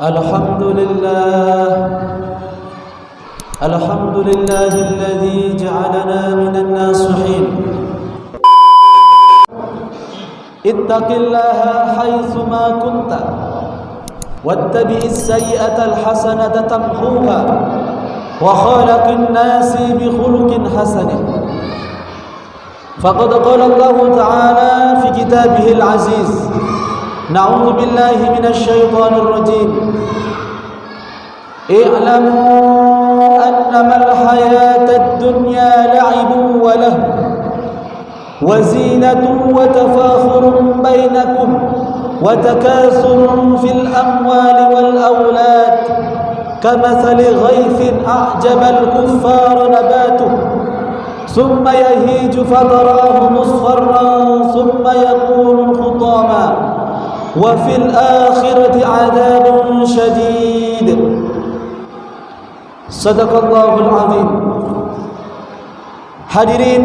الحمد لله الذي جعلنا من الناصحين. اتق الله حيثما كنت واتبع السيئة الحسنة تمحوها وخالق الناس بخلق حسن. فقد قال الله تعالى في كتابه العزيز: نعوذ بالله من الشيطان الرجيم. اعلموا أنما الحياة الدنيا لعب ولهو وزينة وتفاخر بينكم وتكاثر في الأموال والأولاد كمثل غيث أعجب الكفار نباته ثم يهيج فتراه مصفرا ثم يكون حطاما وفي الآخرة عذاب شديد. Sadaqallahul azim. Hadirin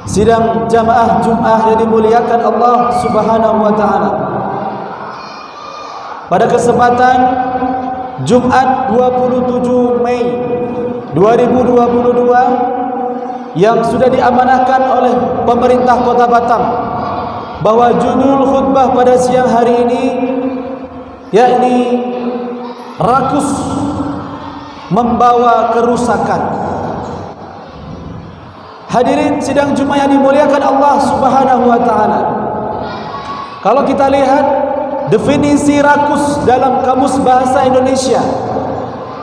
sidang jamaah Jumat yang dimuliakan Allah Subhanahu wa taala. Pada kesempatan Jumat 27 Mei 2022 yang sudah diamanahkan oleh pemerintah Kota Batam, bahwa judul khutbah pada siang hari ini yakni rakus membawa kerusakan. Hadirin sidang Jumat yang dimuliakan Allah Subhanahu wa taala. Kalau kita lihat definisi rakus dalam Kamus Bahasa Indonesia,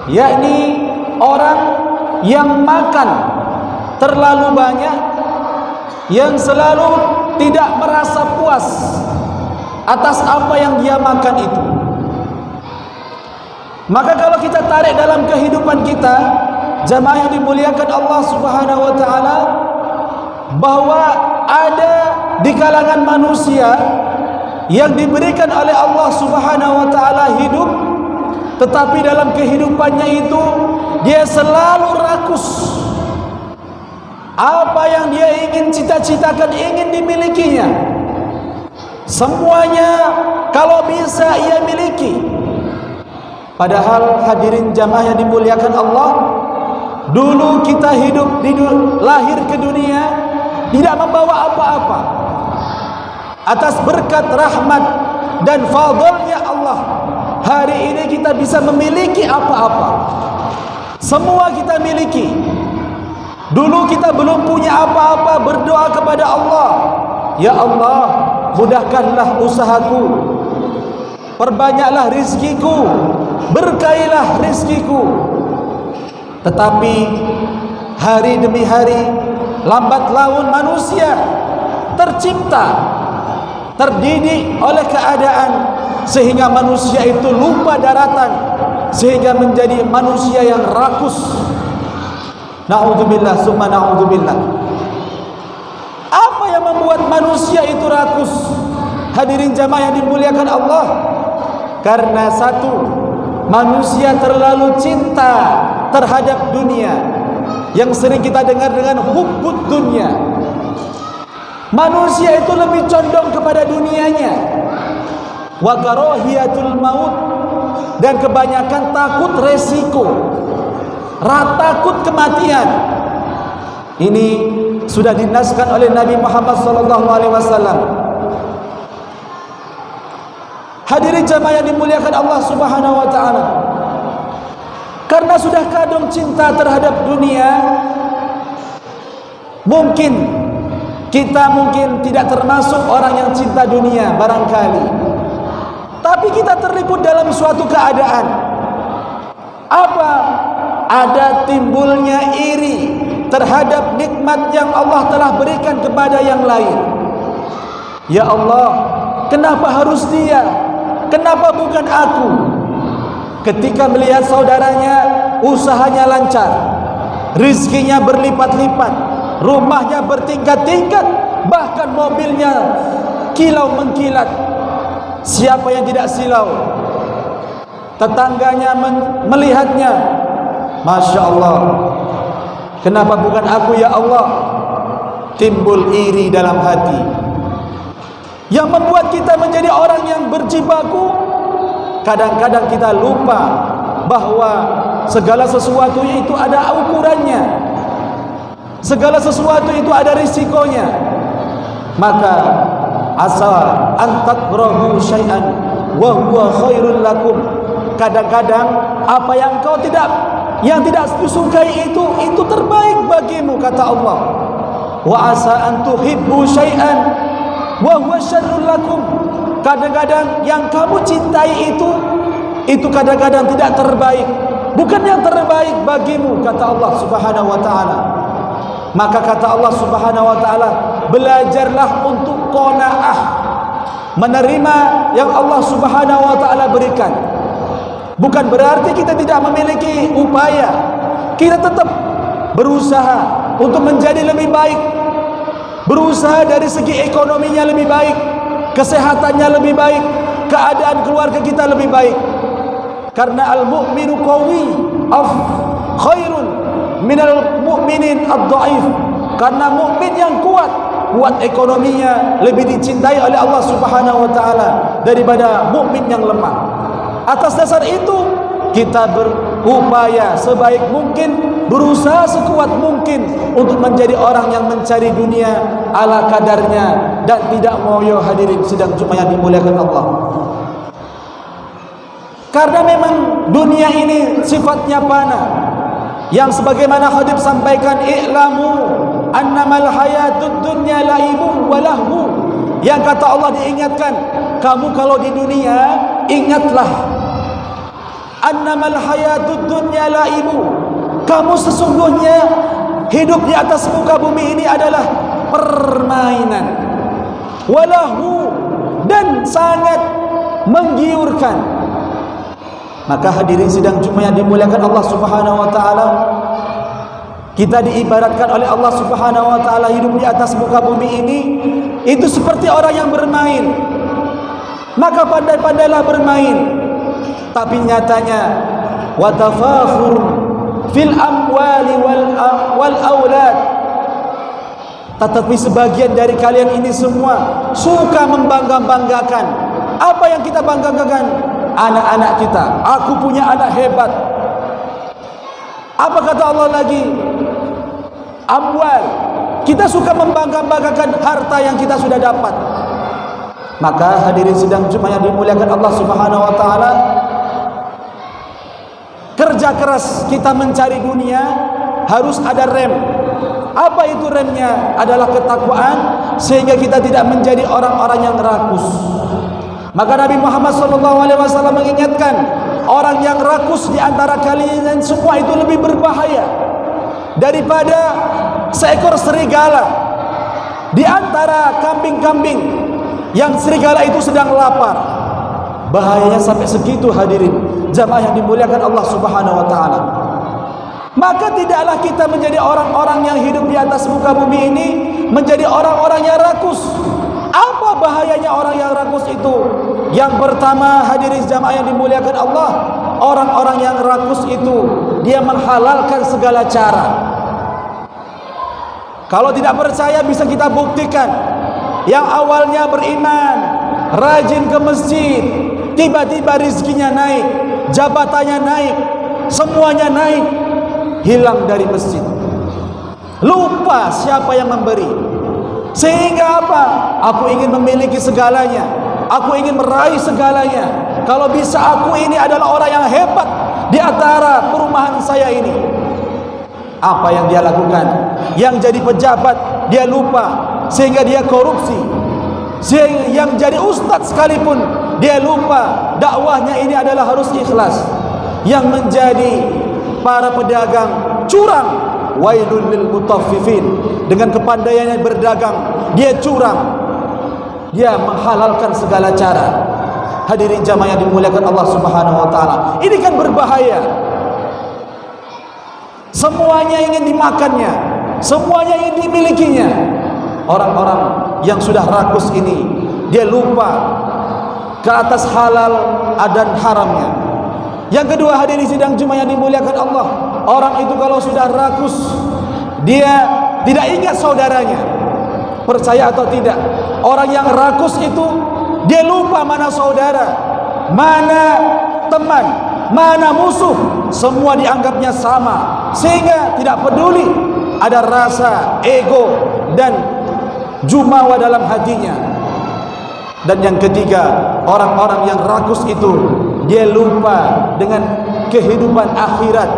yakni orang yang makan terlalu banyak, yang selalu tidak merasa puas atas apa yang dia makan itu. Maka kalau kita tarik dalam kehidupan kita, jamaah yang dimuliakan Allah Subhanahu wa taala, bahwa ada di kalangan manusia yang diberikan oleh Allah Subhanahu wa taala hidup, tetapi dalam kehidupannya itu dia selalu rakus. Apa yang dia ingin cita-citakan, ingin dimilikinya, semuanya kalau bisa ia miliki. Padahal hadirin jamaah yang dimuliakan Allah, dulu kita hidup lahir ke dunia tidak membawa apa-apa. Atas berkat rahmat dan fadlnya Allah, hari ini kita bisa memiliki apa-apa. Semua kita miliki. Dulu kita belum punya apa-apa, berdoa kepada Allah, ya Allah, mudahkanlah usahaku, perbanyaklah rizkiku, berkailah rizkiku. Tetapi hari demi hari, lambat laun manusia tercipta, terdidik oleh keadaan, sehingga manusia itu lupa daratan, sehingga menjadi manusia yang rakus. Na'udzubillah summa na'udzubillah. Apa yang membuat manusia itu rakus? Hadirin jamaah yang dimuliakan Allah, karena satu, manusia terlalu cinta terhadap dunia, yang sering kita dengar dengan hubbud dunia. Manusia itu lebih condong kepada dunianya. Wa karahiyatul maut, dan kebanyakan takut resiko, takut kematian. Ini sudah dinaskan oleh Nabi Muhammad SAW. Hadirin jamaah yang dimuliakan Allah Subhanahu wa taala, karena sudah kadung cinta terhadap dunia, mungkin kita tidak termasuk orang yang cinta dunia barangkali, tapi kita terliput dalam suatu keadaan. Apa? Ada timbulnya iri terhadap nikmat yang Allah telah berikan kepada yang lain. Ya Allah, kenapa harus dia? Kenapa bukan aku? Ketika melihat saudaranya usahanya lancar, rizkinya berlipat-lipat, rumahnya bertingkat-tingkat, bahkan mobilnya kilau mengkilat, siapa yang tidak silau? Tetangganya melihatnya, Masya Allah, kenapa bukan aku ya Allah? Timbul iri dalam hati, yang membuat kita menjadi orang yang berjibaku kadang-kadang kita lupa bahwa segala sesuatu itu ada ukurannya, segala sesuatu itu ada risikonya. Maka asa antakrahu syai'an wa huwa khairul lakum. Kadang-kadang apa yang kau tidak disukai itu terbaik bagimu, kata Allah. Wa asa an tuhibbu syai'an wa huwa syarrul lakum. Kadang-kadang yang kamu cintai itu kadang-kadang tidak terbaik, bukan yang terbaik bagimu, kata Allah Subhanahu wa taala. Maka kata Allah Subhanahu wa taala, belajarlah untuk qanaah, menerima yang Allah Subhanahu wa taala berikan. Bukan berarti kita tidak memiliki upaya. Kita tetap berusaha untuk menjadi lebih baik, berusaha dari segi ekonominya lebih baik, kesehatannya lebih baik, keadaan keluarga kita lebih baik. Karena al-mu'minu qawi khairun minal mu'minin ad-dha'if. Karena mukmin yang kuat ekonominya lebih dicintai oleh Allah Subhanahu wa taala daripada mukmin yang lemah. Atas dasar itu kita berupaya sebaik mungkin, berusaha sekuat mungkin untuk menjadi orang yang mencari dunia ala kadarnya dan tidak ngoyo. Hadirin sidang Jumat yang dimuliakan Allah. Karena memang dunia ini sifatnya fana. Yang sebagaimana Khatib sampaikan, i'lamu annamal hayatud dunya laibun wa lahu. Yang kata Allah diingatkan, kamu kalau di dunia ingatlah, annamal hayatud dunya laibu. Kamu sesungguhnya hidup di atas muka bumi ini adalah permainan. Walahu, dan sangat menggiurkan. Maka hadirin sidang Jumat yang dimuliakan Allah Subhanahu wa taala, kita diibaratkan oleh Allah Subhanahu wa taala hidup di atas muka bumi ini itu seperti orang yang bermain. Maka pandai-pandailah bermain. Tapi nyatanya wa tafakhur fil amwali wal aulad. Tetapi sebagian dari kalian ini semua suka membangga-banggakan. Apa yang kita banggakan? Anak-anak kita. Aku punya anak hebat. Apa kata Allah lagi? Amwal. Kita suka membangga-banggakan harta yang kita sudah dapat. Maka hadirin sidang Jumat yang dimuliakan Allah Subhanahu wa taala, kerja keras kita mencari dunia harus ada rem. Apa itu remnya? Adalah ketakwaan, sehingga kita tidak menjadi orang-orang yang rakus. Maka Nabi Muhammad SAW mengingatkan, orang yang rakus di antara kalian semua itu lebih berbahaya daripada seekor serigala di antara kambing-kambing yang serigala itu sedang lapar. Bahayanya sampai segitu, hadirin jamaah yang dimuliakan Allah Subhanahu wa taala. Maka tidaklah kita menjadi orang-orang yang hidup di atas muka bumi ini menjadi orang-orang yang rakus. Apa bahayanya orang yang rakus itu? Yang pertama, hadirin jamaah yang dimuliakan Allah, orang-orang yang rakus itu dia menghalalkan segala cara. Kalau tidak percaya bisa kita buktikan. Yang awalnya beriman, rajin ke masjid, tiba-tiba rizkinya naik, jabatannya naik, semuanya naik, hilang dari masjid. Lupa siapa yang memberi. Sehingga apa? Aku ingin memiliki segalanya, aku ingin meraih segalanya. Kalau bisa aku ini adalah orang yang hebat di antara perumahan saya ini. Apa yang dia lakukan? Yang jadi pejabat dia lupa, sehingga dia korupsi. Yang jadi ustadz sekalipun dia lupa dakwahnya ini adalah harus ikhlas. Yang menjadi para pedagang curang, wailul lil mutaffifin. Dengan kepandaiannya berdagang, dia curang, dia menghalalkan segala cara. Hadirin jamaah yang dimuliakan Allah Subhanahu wa taala, ini kan berbahaya. Semuanya ingin dimakannya, semuanya ingin dimilikinya. Orang-orang yang sudah rakus ini, dia lupa ke atas halal dan haramnya. Yang kedua, hadirin sidang Jumat yang dimuliakan Allah, orang itu kalau sudah rakus, dia tidak ingat saudaranya. Percaya atau tidak, orang yang rakus itu dia lupa mana saudara. mana teman, mana musuh, semua dianggapnya sama, sehingga tidak peduli ada rasa ego dan jumawa dalam hatinya. Dan yang ketiga, orang-orang yang rakus itu dia lupa dengan kehidupan akhirat.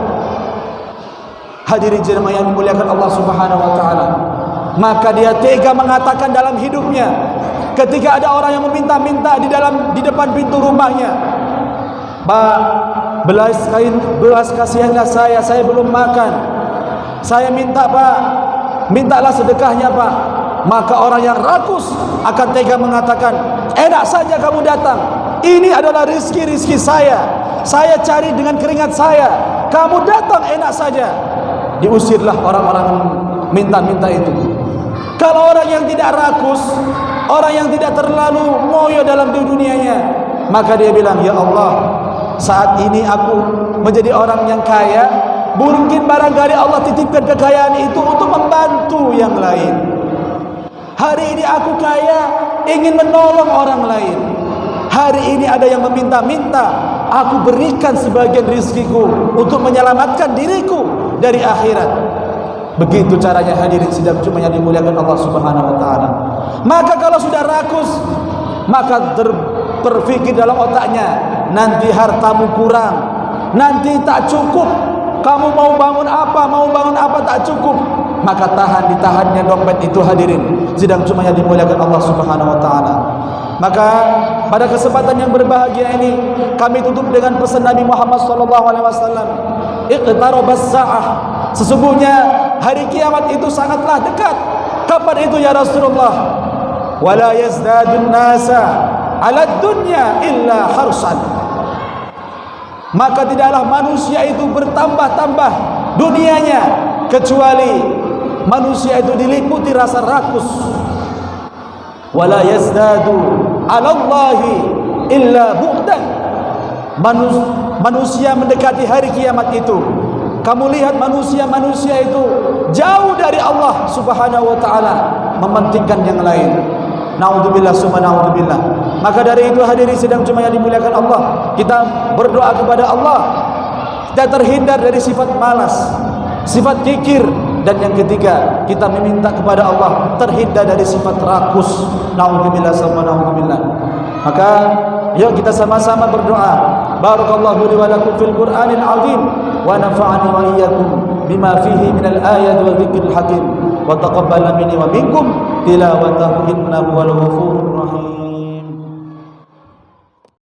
Hadirin jemaah yang dimuliakan Allah Subhanahu wa taala, maka dia tega mengatakan dalam hidupnya, ketika ada orang yang meminta-minta di depan pintu rumahnya, "Pak, belas kasihanlah saya belum makan. Saya minta, Pak, mintalah sedekahnya, Pak." Maka orang yang rakus akan tega mengatakan, "Enak saja kamu datang. Ini adalah rizki saya. Saya cari dengan keringat saya. Kamu datang enak saja." Diusirlah orang-orang minta-minta itu. Kalau orang yang tidak rakus, orang yang tidak terlalu ngoyo dalam dunianya, maka dia bilang, "Ya Allah, saat ini aku menjadi orang yang kaya, mungkin barangkali Allah titipkan kekayaan itu untuk membantu yang lain. Hari ini aku kaya, ingin menolong orang lain. Hari ini ada yang meminta-minta, aku berikan sebagian rizkiku untuk menyelamatkan diriku dari akhirat." Begitu caranya hadirin sidang cuma yang dimuliakan Allah Subhanahu wa taala. Maka kalau sudah rakus, maka berpikir dalam otaknya, nanti hartamu kurang, nanti tak cukup. Kamu mau bangun apa tak cukup. Maka ditahannya dompet itu hadirin sidang cuma yang dimuliakan Allah Subhanahu wa taala. Maka pada kesempatan yang berbahagia ini kami tutup dengan pesan Nabi Muhammad sallallahu alaihi wasallam, "Iqtarabas sa'ah." Sesungguhnya hari kiamat itu sangatlah dekat. Kapan itu ya Rasulullah? "Wala yazdadun nasa 'ala dunya illa harsan." Maka tidaklah manusia itu bertambah-tambah dunianya kecuali manusia itu diliputi rasa rakus. "Wala yazdadu 'ala Allahi illa bu'dan." Manusia mendekati hari kiamat itu, kamu lihat manusia itu jauh dari Allah Subhanahu wa taala, mementingkan yang lain. Naudzubillah summa naudzubillah. Maka dari itu hadirin sidang cuma yang dimuliakan Allah, kita berdoa kepada Allah, kita terhindar dari sifat malas, sifat kikir, dan yang ketiga kita meminta kepada Allah terhindar dari sifat rakus. Naudzubillah summa naudzubillah. Maka yuk kita sama-sama berdoa. Barakallahu li wa lakum fil Qur'anil azim wa nafa'ani wa iyyakum bima fihi minal ayati wa dzikril hakim wa taqabbal minni wa minkum tilawatahu innahu wal ghafurur rahim.